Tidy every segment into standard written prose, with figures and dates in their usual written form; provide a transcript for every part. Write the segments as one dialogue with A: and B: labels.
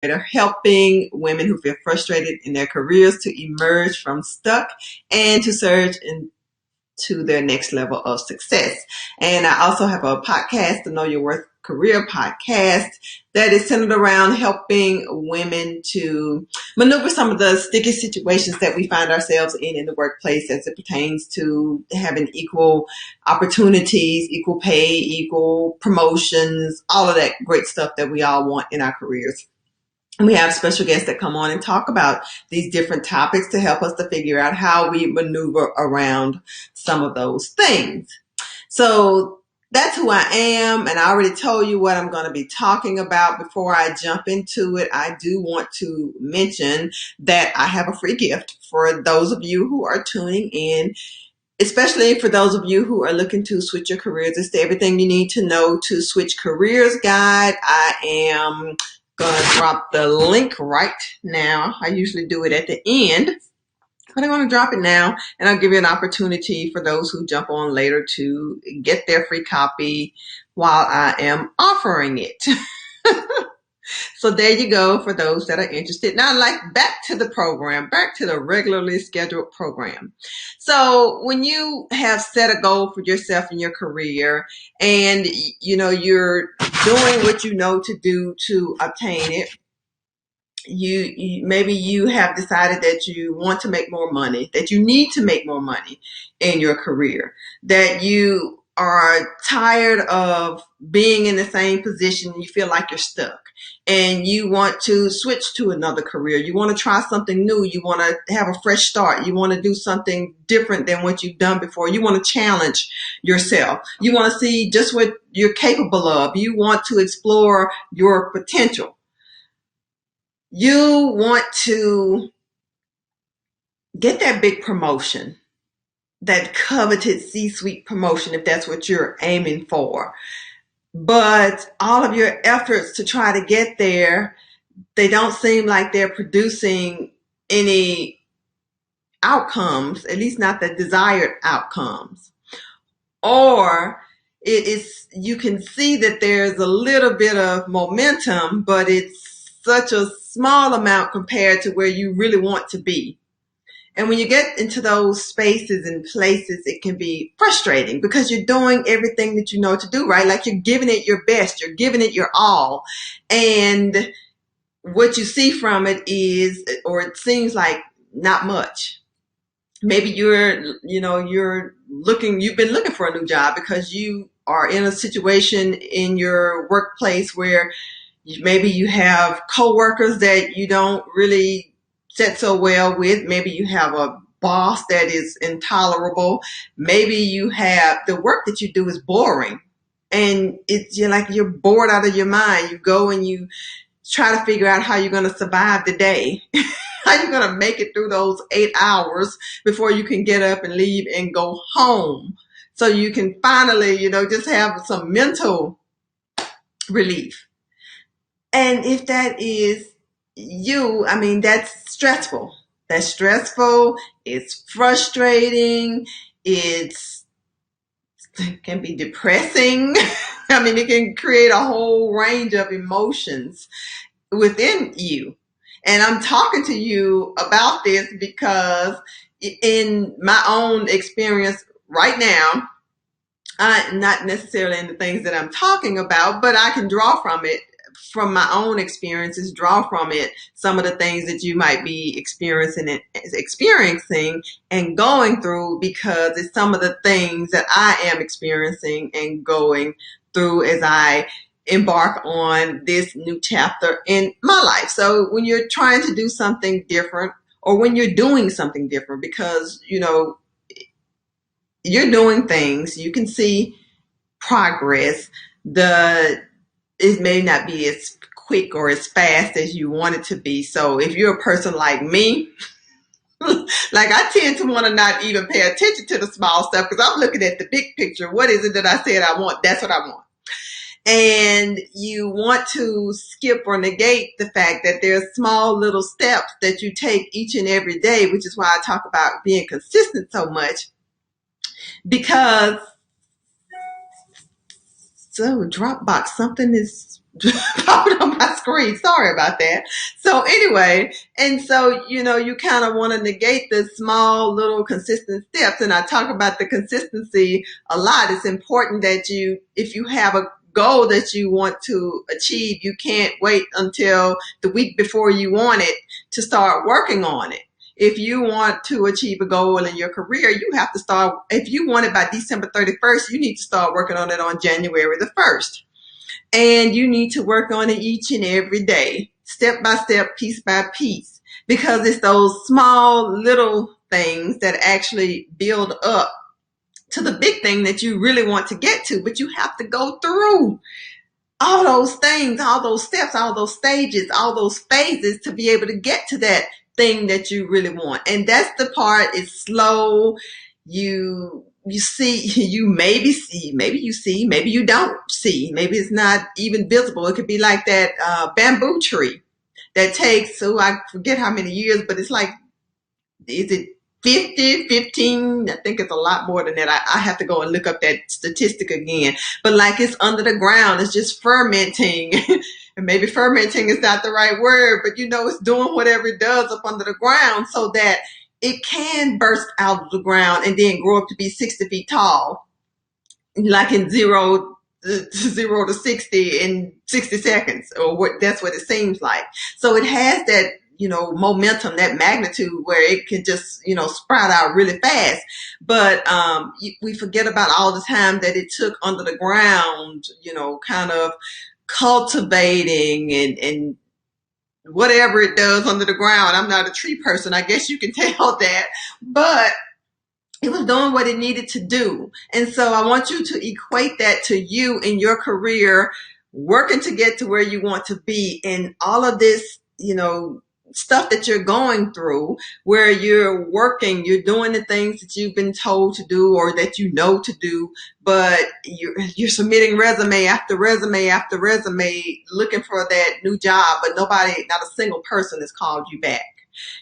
A: helping women who feel frustrated in their careers to emerge from stuck and to surge into their next level of success. And I also have a podcast, the Know Your Worth Career podcast, that is centered around helping women to maneuver some of the sticky situations that we find ourselves in the workplace as it pertains to having equal opportunities, equal pay, equal promotions, all of that great stuff that we all want in our careers. We have special guests that come on and talk about these different topics to help us to figure out how we maneuver around some of those things. So that's who I am, and I already told you what I'm going to be talking about. Before I jump into it, I do want to mention that I have a free gift for those of you who are tuning in, especially for those of you who are looking to switch your careers. It's the Everything You Need to Know to Switch Careers guide. I am going to drop the link right now. I usually do it at the end, but I'm going to drop it now, and I'll give you an opportunity for those who jump on later to get their free copy while I am offering it. So there you go for those that are interested. Now, back to the program, back to the regularly scheduled program. So when you have set a goal for yourself in your career and, you're doing what you know to do to obtain it, maybe you have decided that you want to make more money, that you need to make more money in your career, that you are tired of being in the same position, you feel like you're stuck, and you want to switch to another career. You want to try something new. You want to have a fresh start. You want to do something different than what you've done before. You want to challenge yourself. You want to see just what you're capable of. You want to explore your potential. You want to get that big promotion, that coveted C-suite promotion, if that's what you're aiming for. But all of your efforts to try to get there, they don't seem like they're producing any outcomes, at least not the desired outcomes. Or you can see that there's a little bit of momentum, but it's such a small amount compared to where you really want to be. And when you get into those spaces and places, it can be frustrating because you're doing everything that you know to do, right? Like you're giving it your best, you're giving it your all. And what you see from it is, or it seems like, not much. Maybe you've been looking for a new job because you are in a situation in your workplace where maybe you have coworkers that you don't really set so well with. Maybe you have a boss that is intolerable. Maybe you have the work that you do is boring, and you're bored out of your mind. You go and you try to figure out how you're going to survive the day, how you're going to make it through those 8 hours before you can get up and leave and go home, so you can finally, just have some mental relief. And if that is you, that's stressful. That's stressful. It's frustrating. It can be depressing. It can create a whole range of emotions within you. And I'm talking to you about this because in my own experience right now, not necessarily in the things that I'm talking about, but I can draw from it, from my own experiences, draw from it some of the things that you might be experiencing and going through, because it's some of the things that I am experiencing and going through as I embark on this new chapter in my life. So when you're trying to do something different, or when you're doing something different, because, you're doing things, you can see progress, it may not be as quick or as fast as you want it to be. So if you're a person like me, I tend to want to not even pay attention to the small stuff because I'm looking at the big picture. What is it that I said I want? That's what I want. And you want to skip or negate the fact that there's small little steps that you take each and every day, which is why I talk about being consistent so much. Because Dropbox, something is popped on my screen. Sorry about that. So anyway, and so, you kind of want to negate the small little consistent steps. And I talk about the consistency a lot. It's important that if you have a goal that you want to achieve, you can't wait until the week before you want it to start working on it. If you want to achieve a goal in your career, you have to start, if you want it by December 31st, you need to start working on it on January the 1st. And you need to work on it each and every day, step by step, piece by piece, because it's those small little things that actually build up to the big thing that you really want to get to. But you have to go through all those things, all those steps, all those stages, all those phases to be able to get to that thing that you really want. And that's the part. It's slow. You see, you maybe see, maybe you don't see, maybe it's not even visible. It could be like that bamboo tree that takes, I forget how many years, but it's like, is it 50, 15? I think it's a lot more than that. I have to go and look up that statistic again. But like it's under the ground, it's just fermenting. And maybe fermenting is not the right word, but it's doing whatever it does up under the ground so that it can burst out of the ground and then grow up to be 60 feet tall, like in 0 to 60 in 60 seconds, or that's what it seems like. So it has that, momentum, that magnitude where it can just, sprout out really fast. But we forget about all the time that it took under the ground, kind of cultivating and whatever it does under the ground. I'm not a tree person. I guess you can tell that. But it was doing what it needed to do. And so I want you to equate that to you in your career, working to get to where you want to be, and all of this, stuff that you're going through, where you're working, you're doing the things that you've been told to do or that you know to do, but you're submitting resume after resume after resume looking for that new job, but not a single person has called you back.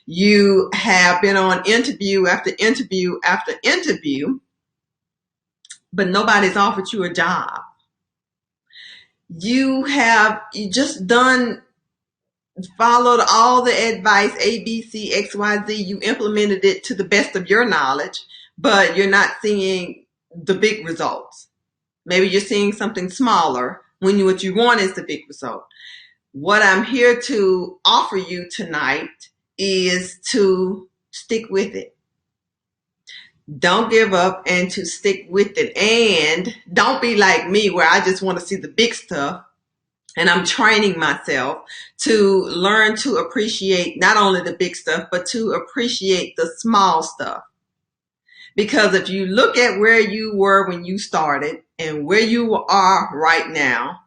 A: You have been on interview after interview after interview, but nobody's offered you a job. You just followed all the advice, A, B, C, X, Y, Z. You implemented it to the best of your knowledge, but you're not seeing the big results. Maybe you're seeing something smaller when what you want is the big result. What I'm here to offer you tonight is to stick with it. Don't give up, and to stick with it. And don't be like me where I just want to see the big stuff. And I'm training myself to learn to appreciate not only the big stuff, but to appreciate the small stuff. Because if you look at where you were when you started and where you are right now,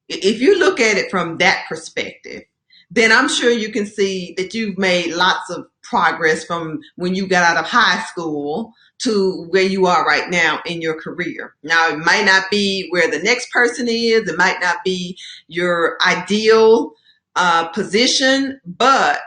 A: if you look at it from that perspective, then I'm sure you can see that you've made lots of progress from when you got out of high school to where you are right now in your career. Now, it might not be where the next person is. It might not be your ideal position, but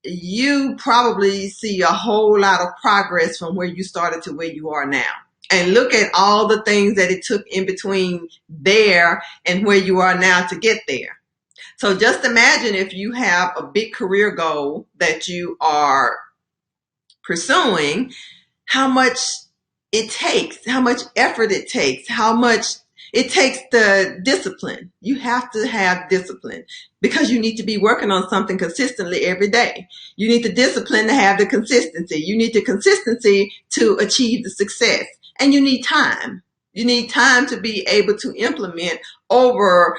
A: you probably see a whole lot of progress from where you started to where you are now. And look at all the things that it took in between there and where you are now to get there. So just imagine if you have a big career goal that you are pursuing, how much it takes, how much effort it takes, how much it takes the discipline. You have to have discipline because you need to be working on something consistently every day. You need the discipline to have the consistency. You need the consistency to achieve the success. And you need time. You need time to be able to implement the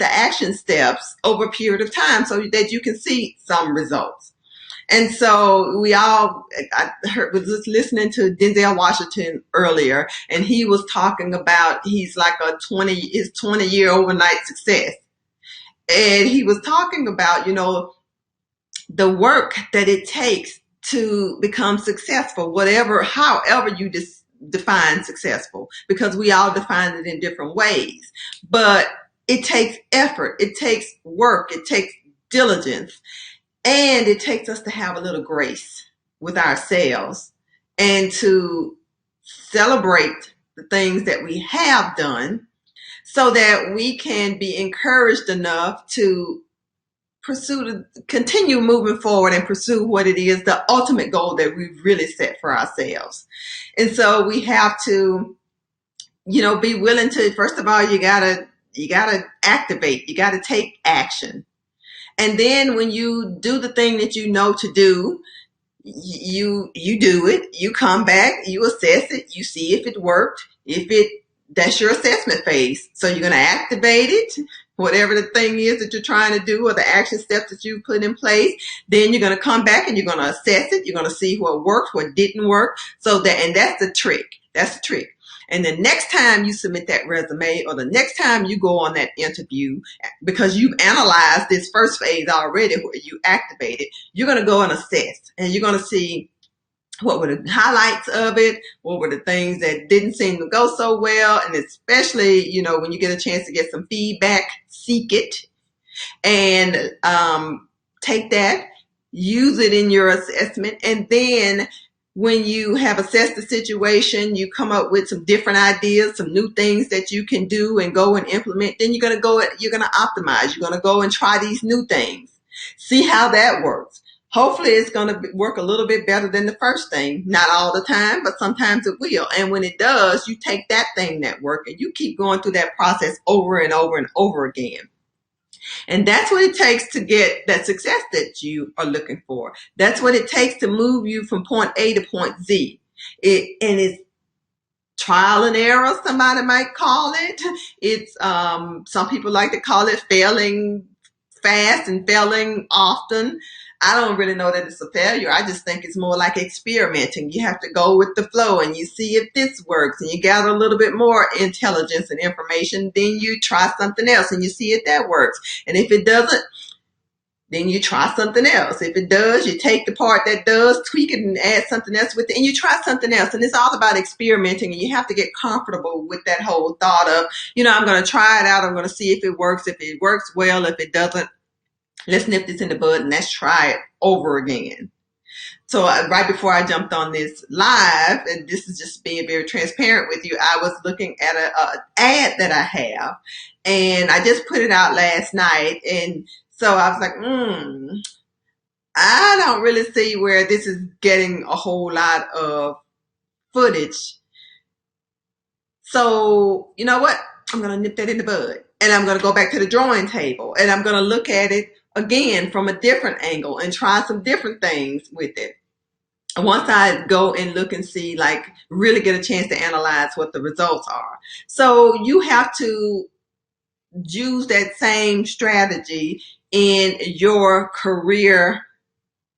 A: action steps over a period of time so that you can see some results. And so I was just listening to Denzel Washington earlier, and he was talking about he's like his 20-year overnight success. And he was talking about, the work that it takes to become successful, however you define successful, because we all define it in different ways. But it takes effort, it takes work, it takes diligence. And it takes us to have a little grace with ourselves and to celebrate the things that we have done, so that we can be encouraged enough to continue moving forward and pursue what it is, the ultimate goal that we've really set for ourselves. And so we have to, be willing to, first of all, you gotta activate, you gotta take action. And then when you do the thing that you know to do, you do it, you come back, you assess it, you see if it worked, that's your assessment phase. So you're going to activate it, whatever the thing is that you're trying to do or the action steps that you put in place. Then you're going to come back and you're going to assess it. You're going to see what worked, what didn't work. And that's the trick. That's the trick. And the next time you submit that resume or the next time you go on that interview, because you've analyzed this first phase already where you activated, you're going to go and assess, and you're going to see what were the highlights of it, what were the things that didn't seem to go so well, and especially, when you get a chance to get some feedback, seek it, and take that, use it in your assessment, and then when you have assessed the situation, you come up with some different ideas, some new things that you can do and go and implement. Then you're going to optimize. You're going to go and try these new things. See how that works. Hopefully it's going to work a little bit better than the first thing. Not all the time, but sometimes it will. And when it does, you take that thing that worked and you keep going through that process over and over and over again. And that's what it takes to get that success that you are looking for. That's what it takes to move you from point A to point Z. It's trial and error, somebody might call it. It's some people like to call it failing fast and failing often. I don't really know that it's a failure. I just think it's more like experimenting. You have to go with the flow and you see if this works and you gather a little bit more intelligence and information. Then you try something else and you see if that works. And if it doesn't, then you try something else. If it does, you take the part that does, tweak it and add something else with it, and you try something else. And it's all about experimenting, and you have to get comfortable with that whole thought of, I'm going to try it out. I'm going to see if it works. If it works well, if it doesn't, let's nip this in the bud and let's try it over again. So right before I jumped on this live, and this is just being very transparent with you, I was looking at an ad that I have, and I just put it out last night. And so I was like, I don't really see where this is getting a whole lot of footage. So you know what? I'm going to nip that in the bud, and I'm going to go back to the drawing table, and I'm going to look at it again from a different angle and try some different things with it. And once I go and look and see, really get a chance to analyze what the results are. So you have to use that same strategy in your career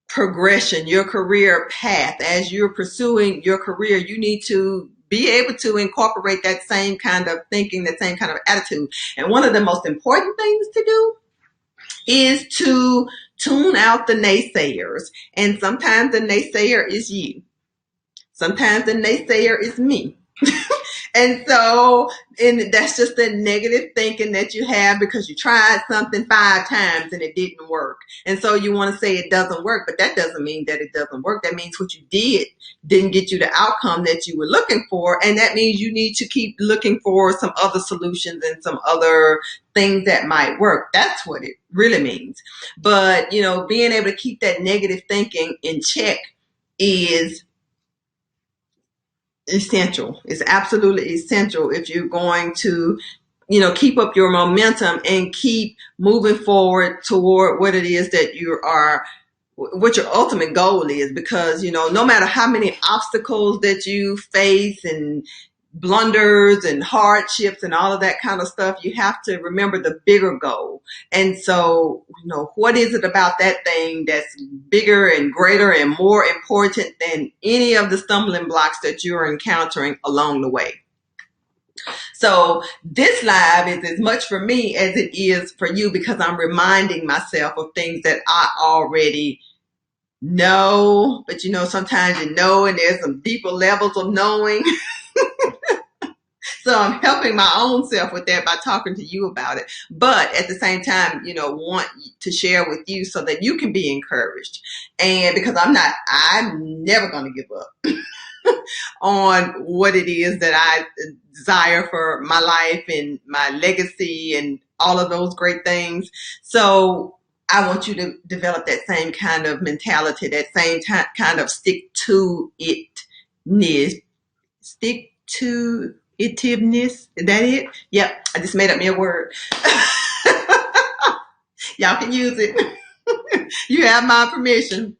A: progression, your career path. As you're pursuing your career, you need to be able to incorporate that same kind of thinking, that same kind of attitude. And one of the most important things to do is to tune out the naysayers. And sometimes the naysayer is you. Sometimes the naysayer is me. And that's just the negative thinking that you have because you tried something 5 times and it didn't work. And so you want to say it doesn't work, but that doesn't mean that it doesn't work. That means what you didn't get you the outcome that you were looking for. And that means you need to keep looking for some other solutions and some other things that might work. That's what it really means. But, being able to keep that negative thinking in check is essential. It's absolutely essential if you're going to, keep up your momentum and keep moving forward toward what it is that what your ultimate goal is. Because, no matter how many obstacles that you face and blunders and hardships and all of that kind of stuff, you have to remember the bigger goal. And so, what is it about that thing that's bigger and greater and more important than any of the stumbling blocks that you're encountering along the way? So this live is as much for me as it is for you, because I'm reminding myself of things that I already know. But sometimes and there's some deeper levels of knowing. So I'm helping my own self with that by talking to you about it. But at the same time, want to share with you so that you can be encouraged. And because I'm never going to give up. on what it is that I desire for my life and my legacy and all of those great things. So I want you to develop that same kind of mentality, that same kind of stick to itness. Stick to itiveness. Is that it? Yep. I just made up me a word. Y'all can use it. You have my permission.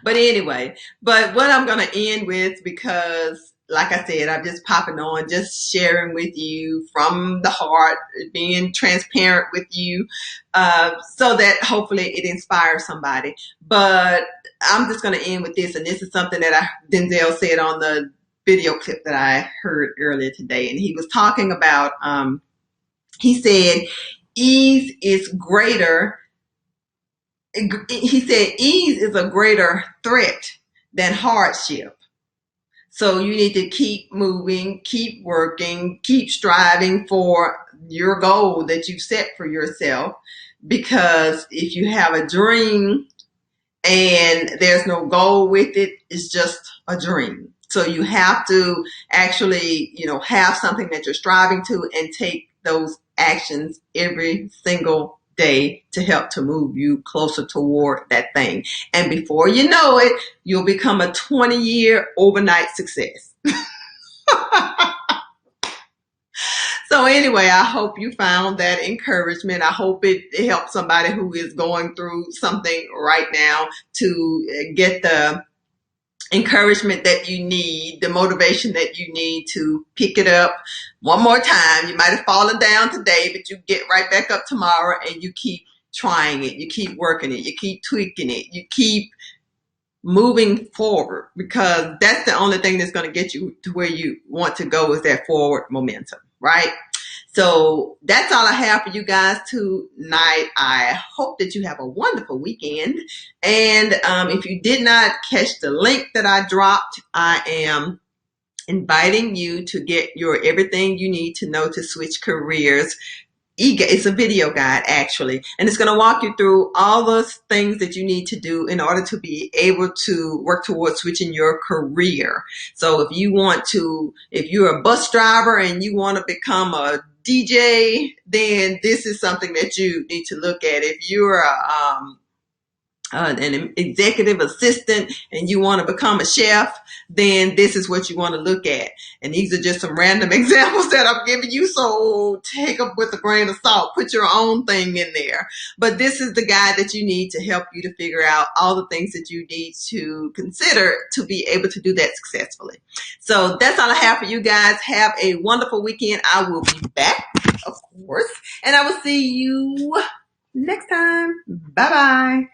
A: But anyway, but what I'm going to end with, because like I said, I'm just popping on, just sharing with you from the heart, being transparent with you, so that hopefully it inspires somebody. But I'm just going to end with this, and this is something that Denzel said on the video clip that I heard earlier today, and he was talking about, he said, ease is greater. He said, ease is a greater threat than hardship. So you need to keep moving, keep working, keep striving for your goal that you set for yourself. Because if you have a dream and there's no goal with it, it's just a dream. So you have to actually, have something that you're striving to and take those actions every single day to help to move you closer toward that thing. And before you know it, you'll become a 20-year overnight success. So anyway, I hope you found that encouragement. I hope it helped somebody who is going through something right now to get the encouragement that you need, the motivation that you need to pick it up one more time. You might have fallen down today, but you get right back up tomorrow and you keep trying it. You keep working it. You keep tweaking it. You keep moving forward, because that's the only thing that's going to get you to where you want to go, is that forward momentum, right? So that's all I have for you guys tonight. I hope that you have a wonderful weekend. And if you did not catch the link that I dropped, I am inviting you to get your Everything You Need to Know to Switch Careers. It's a video guide, actually, and it's going to walk you through all those things that you need to do in order to be able to work towards switching your career. So if you're a bus driver and you want to become a DJ, then this is something that you need to look at. If you're an executive assistant and you want to become a chef, then this is what you want to look at. And these are just some random examples that I'm giving you, so take them with a grain of salt. Put your own thing in there. But this is the guide that you need to help you to figure out all the things that you need to consider to be able to do that successfully. So that's all I have for you guys. Have a wonderful weekend. I will be back, of course, and I will see you next time. Bye-bye.